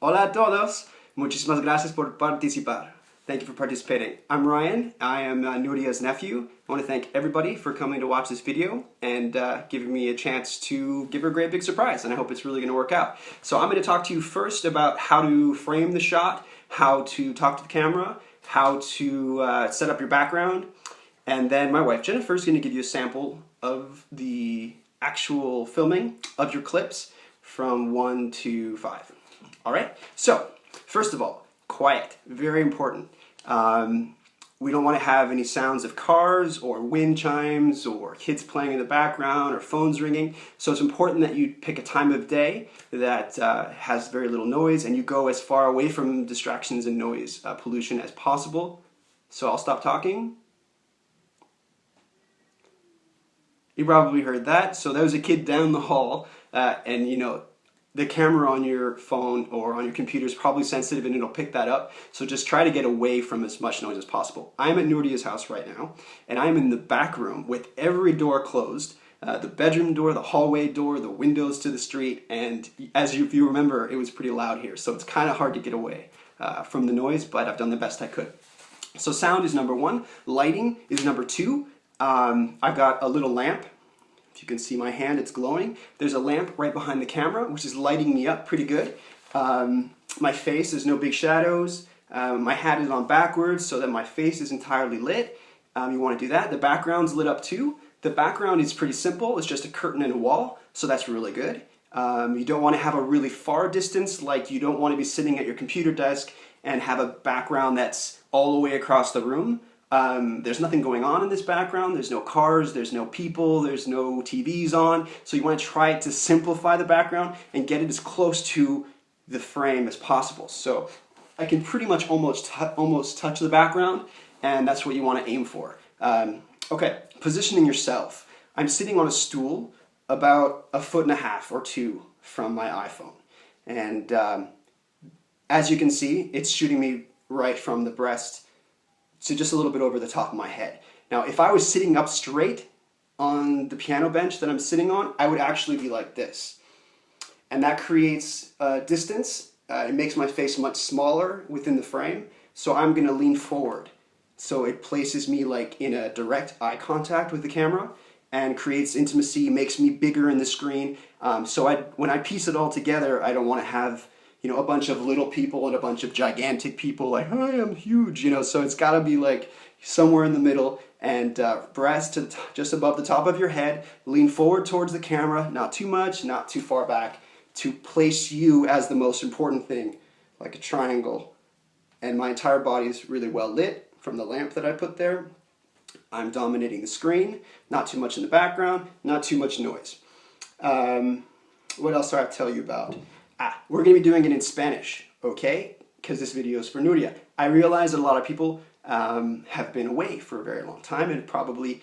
Hola a todos. Muchísimas gracias por participar. Thank you for participating. I'm Ryan. I am Nuria's nephew. I want to thank everybody for coming to watch this video and giving me a chance to give her a great big surprise, and I hope it's really going to work out. So I'm going to talk to you first about how to frame the shot, how to talk to the camera, how to set up your background, and then my wife Jennifer is going to give you a sample of the actual filming of your clips from 1 to 5. Alright, so first of all, quiet, very important. We don't want to have any sounds of cars or wind chimes or kids playing in the background or phones ringing. So it's important that you pick a time of day that has very little noise and you go as far away from distractions and noise pollution as possible. So I'll stop talking. You probably heard that. So there was a kid down the hall and you know, the camera on your phone or on your computer is probably sensitive and it'll pick that up. So just try to get away from as much noise as possible. I'm at Nuria's house right now, and I'm in the back room with every door closed. The bedroom door, the hallway door, the windows to the street, and if you remember, it was pretty loud here. So it's kind of hard to get away from the noise, but I've done the best I could. So sound is number 1. Lighting is number 2. I've got a little lamp. If you can see my hand, it's glowing. There's a lamp right behind the camera, which is lighting me up pretty good. My face, there's no big shadows. My hat is on backwards so that my face is entirely lit. You want to do that. The background's lit up too. The background is pretty simple. It's just a curtain and a wall, so that's really good. You don't want to have a really far distance, like you don't want to be sitting at your computer desk and have a background that's all the way across the room. There's nothing going on in this background, there's no cars, there's no people, there's no TVs on, so you want to try to simplify the background and get it as close to the frame as possible. So I can pretty much almost touch the background, and that's what you want to aim for. Okay, positioning yourself. I'm sitting on a stool about 1.5 feet or 2 from my iPhone, and as you can see, it's shooting me right from the breast, so just a little bit over the top of my head. Now, if I was sitting up straight on the piano bench that I'm sitting on, I would actually be like this. And that creates distance. It makes my face much smaller within the frame. So I'm gonna lean forward. So it places me like in a direct eye contact with the camera and creates intimacy, makes me bigger in the screen. When I piece it all together, I don't wanna have a bunch of little people and a bunch of gigantic people like, hi, I'm huge, so it's gotta be like somewhere in the middle, and breast to just above the top of your head, lean forward towards the camera, not too much, not too far back, to place you as the most important thing, like a triangle. And my entire body is really well lit from the lamp that I put there. I'm dominating the screen, not too much in the background, not too much noise. What else do I have to tell you about? We're going to be doing it in Spanish, okay? Because this video is for Nuria. I realize that a lot of people have been away for a very long time and probably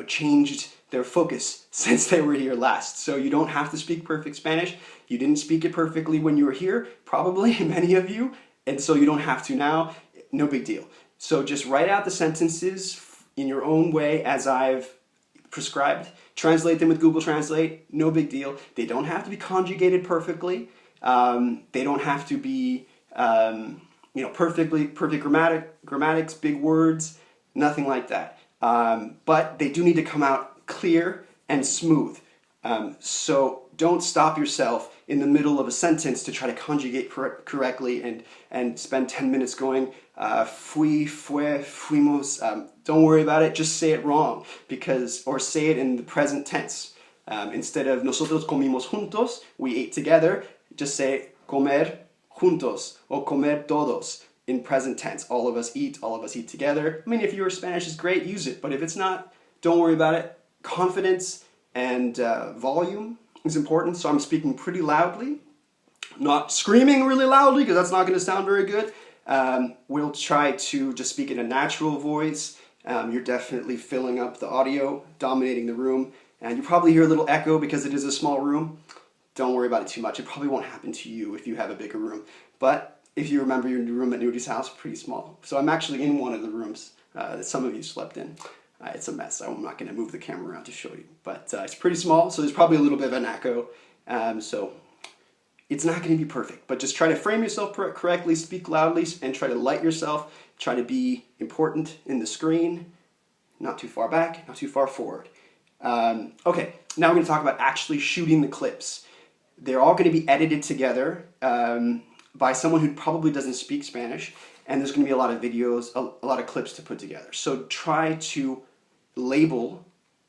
changed their focus since they were here last. So you don't have to speak perfect Spanish. You didn't speak it perfectly when you were here, probably, many of you, and so you don't have to now. No big deal. So just write out the sentences in your own way as I've prescribed. Translate them with Google Translate, no big deal. They don't have to be conjugated perfectly. They don't have to be, perfect grammatics, big words, nothing like that. But they do need to come out clear and smooth. So don't stop yourself in the middle of a sentence to try to conjugate correctly and spend 10 minutes going, fui, fue, fuimos. Don't worry about it, just say it wrong, or say it in the present tense. Instead of nosotros comimos juntos, we ate together, just say comer juntos or comer todos in present tense. All of us eat together. I mean, if your Spanish is great, use it, but if it's not, don't worry about it. Confidence and volume is important, so I'm speaking pretty loudly, not screaming really loudly because that's not going to sound very good. We'll try to just speak in a natural voice. You're definitely filling up the audio, dominating the room, and you probably hear a little echo because it is a small room. Don't worry about it too much. It probably won't happen to you if you have a bigger room. But if you remember, your room at Nuria's house, pretty small. So I'm actually in one of the rooms that some of you slept in. It's a mess. I'm not going to move the camera around to show you. But it's pretty small, so there's probably a little bit of an echo. So it's not going to be perfect, but just try to frame yourself correctly, speak loudly, and try to light yourself. Try to be important in the screen, not too far back, not too far forward. Okay, now we're going to talk about actually shooting the clips. They're all going to be edited together by someone who probably doesn't speak Spanish, and there's going to be a lot of videos, a lot of clips to put together. So try to label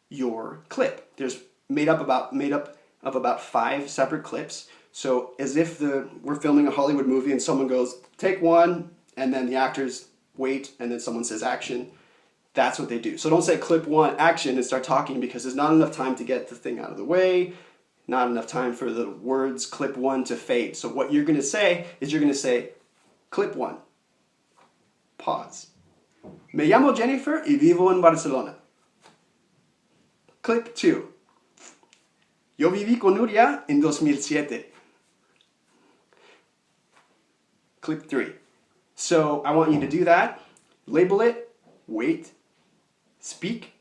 your clip. There's made up of about 5 separate clips. So as if we're filming a Hollywood movie and someone goes, take one, and then the actors wait, and then someone says action. That's what they do. So don't say clip 1, action, and start talking, because there's not enough time to get the thing out of the way, not enough time for the words clip 1 to fade. So what you're going to say is you're going to say, clip 1, pause. Me llamo Jennifer y vivo en Barcelona. Clip 2. Yo viví con Nuria en 2007. Clip 3. So I want you to do that. Label it, wait, speak,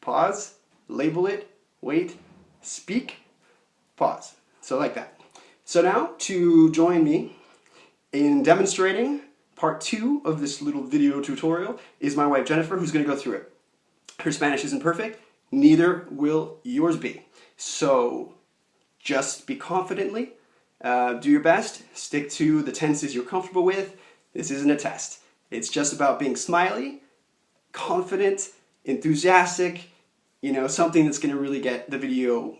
pause, label it, wait, speak, pause. So like that. So now to join me in demonstrating part 2 of this little video tutorial is my wife Jennifer, who's going to go through it. Her Spanish isn't perfect, neither will yours be. So just speak confidently, do your best, stick to the tenses you're comfortable with. This isn't a test. It's just about being smiley, confident, enthusiastic, something that's going to really get the video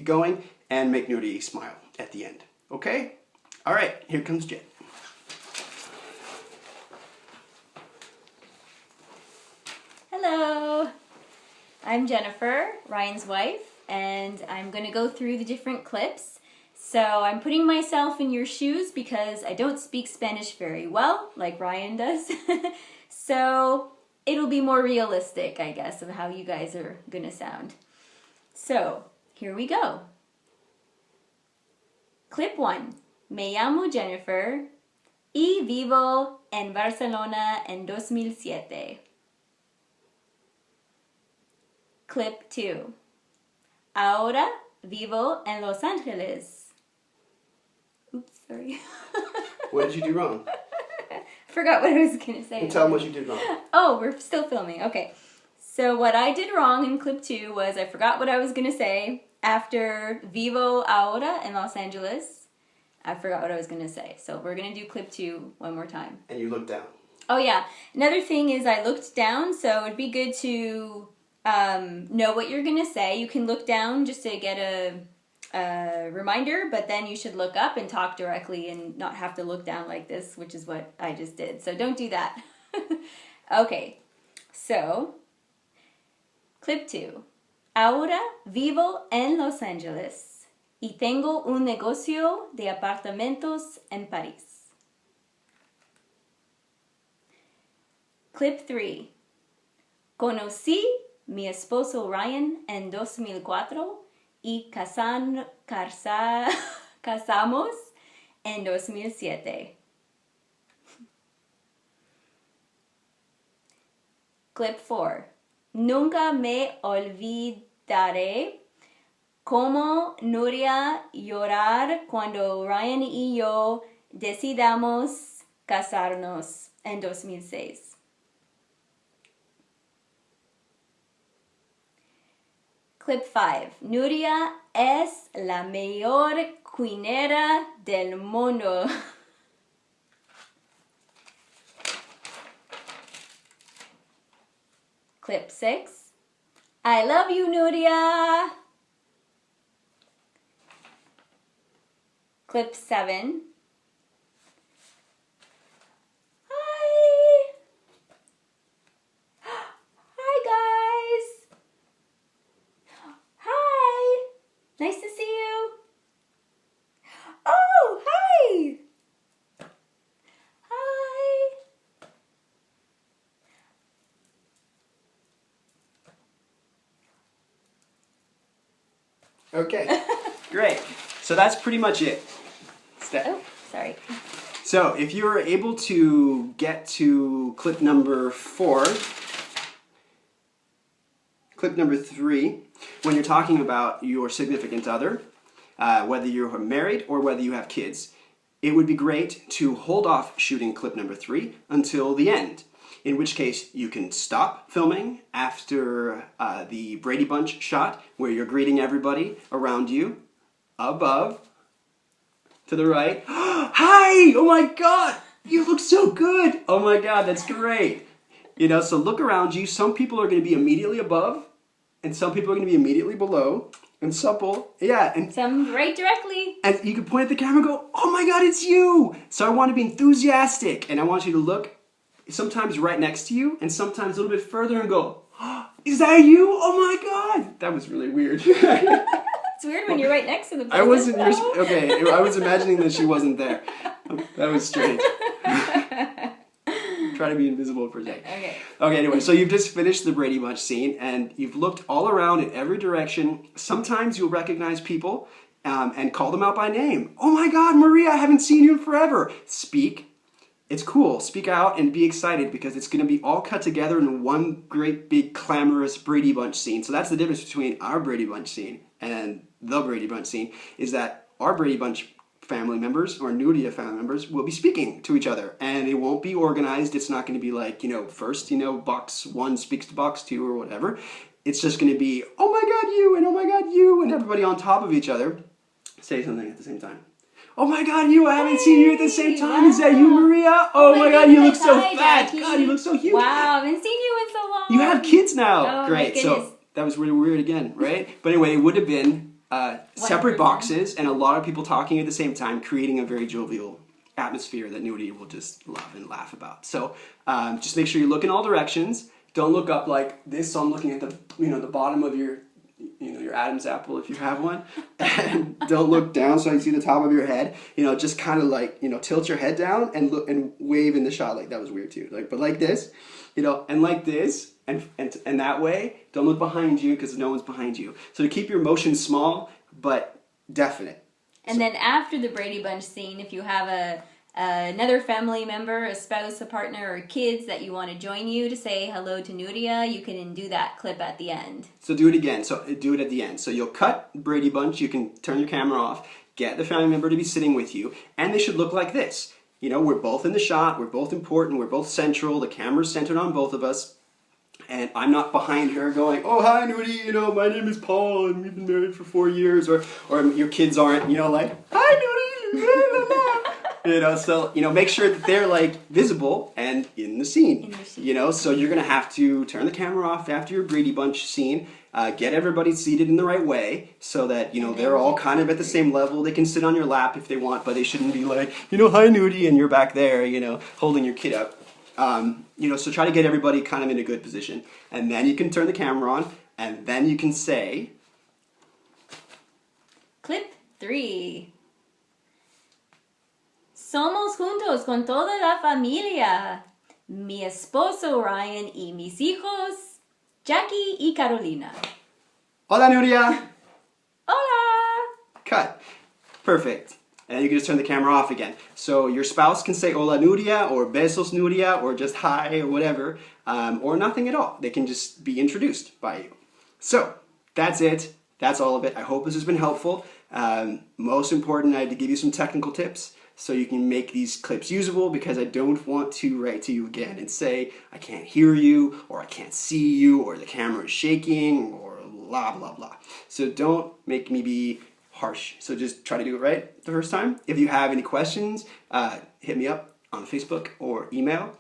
going and make Nuria smile at the end. Okay? All right, here comes Jen. Hello, I'm Jennifer, Ryan's wife, and I'm going to go through the different clips. So I'm putting myself in your shoes because I don't speak Spanish very well, like Ryan does. So it'll be more realistic, I guess, of how you guys are going to sound. So here we go. Clip 1. Me llamo Jennifer y vivo en Barcelona en 2007. Clip 2. Ahora vivo en Los Angeles. Oops, sorry. What did you do wrong? Forgot what I was going to say. Tell them what you did wrong. Oh, we're still filming. Okay. So what I did wrong in clip 2 was I forgot what I was going to say. After vivo ahora en Los Angeles, I forgot what I was going to say. So we're going to do clip 2 one more time. And you looked down. Oh, yeah. Another thing is I looked down, so it'd be good to know what you're going to say. You can look down just to get a reminder, but then you should look up and talk directly and not have to look down like this, which is what I just did. So don't do that. Okay, so clip 2. Ahora vivo en Los Angeles y tengo un negocio de apartamentos en París. Clip 3. Conocí mi esposo Ryan en 2004 y casamos en 2007. Clip 4. Nunca me olvidaré cómo Nuria llorar cuando Ryan y yo decidamos casarnos en 2006. Clip 5. Nuria es la mejor cocinera del mundo. Clip 6. I love you, Nuria. Clip 7. Hi. Hi, guys. Hi. Nice to see you. Oh, hi. Hi. Okay, great. So that's pretty much it. Oh, sorry. So if you were able to get to clip number 4, clip number 3, when you're talking about your significant other, whether you're married or whether you have kids, it would be great to hold off shooting clip number 3 until the end. In which case, you can stop filming after the Brady Bunch shot, where you're greeting everybody around you, above, to the right. Hi! Oh my God! You look so good! Oh my God, that's great! So look around you. Some people are going to be immediately above, and some people are going to be immediately below, and and some right directly. And you can point at the camera and go, oh my God, it's you! So I want to be enthusiastic, and I want you to look sometimes right next to you, and sometimes a little bit further and go, oh, is that you? Oh my God! That was really weird. It's weird when you're right next to the person. I wasn't, okay, I was imagining that she wasn't there. That was strange. Try to be invisible for a second. Okay. Okay, anyway, so you've just finished the Brady Bunch scene, and you've looked all around in every direction. Sometimes you'll recognize people and call them out by name. Oh my God, Maria, I haven't seen you in forever. Speak. It's cool. Speak out and be excited because it's going to be all cut together in one great big clamorous Brady Bunch scene. So that's the difference between our Brady Bunch scene and the Brady Bunch scene, is that our Brady Bunch family members or Nuria family members will be speaking to each other, and it won't be organized. It's not going to be like, first, box 1 speaks to box 2 or whatever. It's just going to be, oh my God, you, and oh my God, you, and everybody on top of each other say something at the same time. Oh my God, you, I haven't seen you at the same time. Wow. Is that you, Maria? Oh my God, you look so fat. Jackie. God, you look so huge. Wow, I haven't seen you in so long. You have kids now. Oh, great. So that was really weird again, right? But anyway, it would have been separate boxes and a lot of people talking at the same time, creating a very jovial atmosphere that Nuria will just love and laugh about. So just make sure you look in all directions. Don't look up like this. So I'm looking at the the bottom of your Adam's apple if you have one, and don't look down so you see the top of your head. Just kind of like tilt your head down and look and wave in the shot. Like that was weird too. But like this, and like this, and that way. Don't look behind you because no one's behind you. So to keep your motion small but definite. And then after the Brady Bunch scene, if you have another family member, a spouse, a partner, or kids that you want to join you to say hello to Nuria, you can do that clip at the end. So do it again. So do it at the end. So you'll cut Brady Bunch. You can turn your camera off. Get the family member to be sitting with you. And they should look like this. We're both in the shot. We're both important. We're both central. The camera's centered on both of us. And I'm not behind her going, oh, hi, Nudie, my name is Paul, and we've been married for 4 years. Or your kids aren't, like, hi, Nudie, so, make sure that they're, like, visible and in the scene. So you're going to have to turn the camera off after your Brady Bunch scene, get everybody seated in the right way so that, they're all kind of at the same level. They can sit on your lap if they want, but they shouldn't be like, hi, Nudie, and you're back there, holding your kid up. So try to get everybody kind of in a good position. And then you can turn the camera on, and then you can say... Clip 3. Somos juntos con toda la familia. Mi esposo Ryan y mis hijos, Jackie y Carolina. Hola, Nuria. Hola. Cut. Perfect. And you can just turn the camera off again. So your spouse can say hola Nuria, or besos Nuria, or just hi, or whatever, or nothing at all. They can just be introduced by you. So that's it. That's all of it. I hope this has been helpful. Most important, I had to give you some technical tips so you can make these clips usable, because I don't want to write to you again and say, I can't hear you, or I can't see you, or the camera is shaking, or blah, blah, blah. So don't make me be harsh. So just try to do it right the first time. If you have any questions, hit me up on Facebook or email.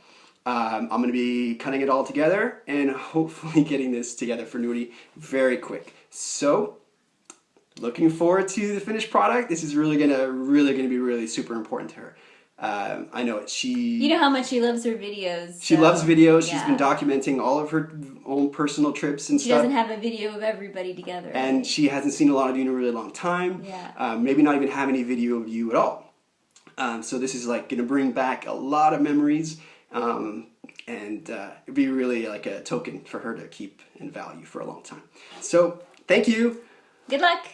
I'm going to be cutting it all together and hopefully getting this together for Nuri very quick. So, looking forward to the finished product. This is really gonna be really super important to her. I know it. You know how much she loves her videos. She loves videos. Yeah. She's been documenting all of her own personal trips and stuff. She doesn't have a video of everybody together. And right? she hasn't seen a lot of you in a really long time. Yeah. Maybe not even have any video of you at all. So this is like going to bring back a lot of memories. And it'd be really like a token for her to keep and value for a long time. So thank you. Good luck.